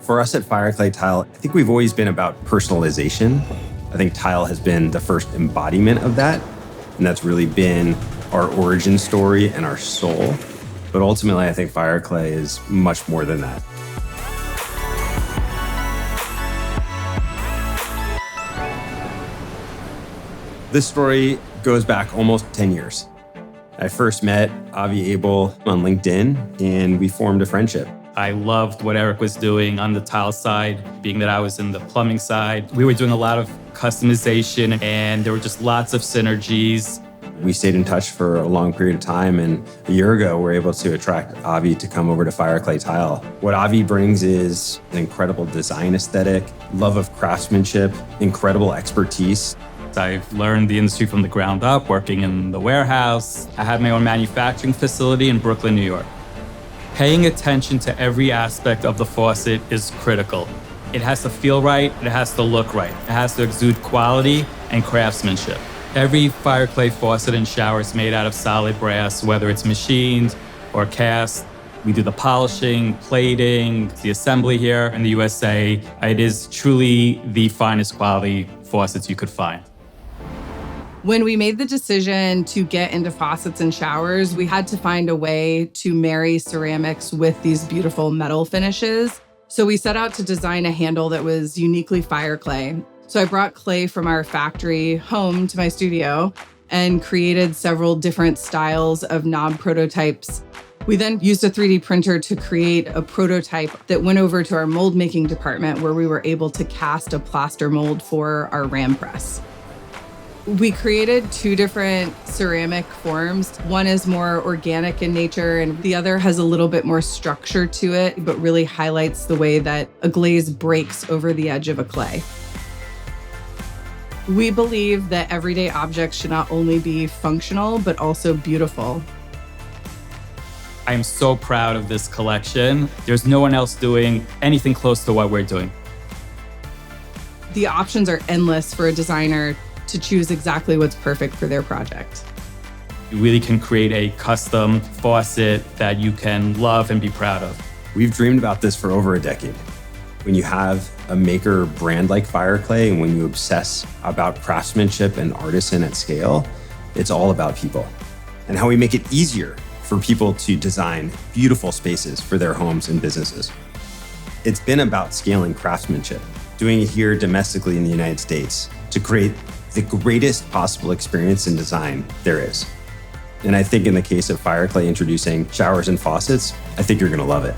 For us at Fireclay Tile, I think we've always been about personalization. I think tile has been the first embodiment of that, and that's really been our origin story and our soul. But ultimately, I think Fireclay is much more than that. This story goes back almost 10 years. I first met Avi Abel on LinkedIn, and we formed a friendship. I loved what Eric was doing on the tile side, being that I was in the plumbing side. We were doing a lot of customization, and there were just lots of synergies. We stayed in touch for a long period of time, and a year ago, we were able to attract Avi to come over to Fireclay Tile. What Avi brings is an incredible design aesthetic, love of craftsmanship, incredible expertise. I've learned the industry from the ground up, working in the warehouse. I have my own manufacturing facility in Brooklyn, New York. Paying attention to every aspect of the faucet is critical. It has to feel right, it has to look right. It has to exude quality and craftsmanship. Every Fireclay faucet and shower is made out of solid brass, whether it's machined or cast. We do the polishing, plating, the assembly here in the USA. It is truly the finest quality faucets you could find. When we made the decision to get into faucets and showers, we had to find a way to marry ceramics with these beautiful metal finishes. So we set out to design a handle that was uniquely Fireclay. So I brought clay from our factory home to my studio and created several different styles of knob prototypes. We then used a 3D printer to create a prototype that went over to our mold making department, where we were able to cast a plaster mold for our ram press. We created two different ceramic forms. One is more organic in nature, and the other has a little bit more structure to it, but really highlights the way that a glaze breaks over the edge of a clay. We believe that everyday objects should not only be functional, but also beautiful. I am so proud of this collection. There's no one else doing anything close to what we're doing. The options are endless for a designer to choose exactly what's perfect for their project. You really can create a custom faucet that you can love and be proud of. We've dreamed about this for over a decade. When you have a maker brand like Fireclay, and when you obsess about craftsmanship and artisan at scale, it's all about people and how we make it easier for people to design beautiful spaces for their homes and businesses. It's been about scaling craftsmanship, doing it here domestically in the United States to create the greatest possible experience in design there is. And I think in the case of Fireclay introducing showers and faucets, I think you're gonna love it.